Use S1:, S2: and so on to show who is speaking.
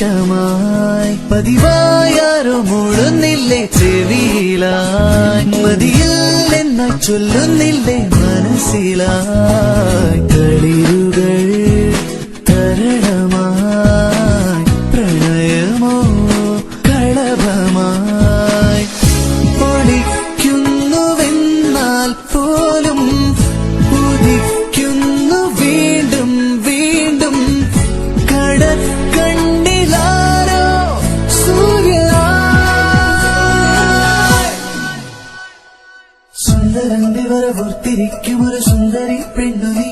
S1: നിമിഷമായി പതിവായാരോ മൂടുന്നില്ലേ ചെവിയിലായി മതിയിൽ എന്നായി ചൊല്ലുന്നില്ലേ മനസ്സിലായി കളിരുകൾ തരണമായി പ്രണയമോ കളഭമായി ഒളിക്കുന്നുവെന്നാൽ പോലും ഉദിക്കുന്നു വീണ്ടും വീണ്ടും കടക്കണ്ണിലാരോ സൂര്യനായി സുന്ദരന്റെ വരവോർത്തിരിക്കും ഒരു സുന്ദരി പെണ്ണു നീ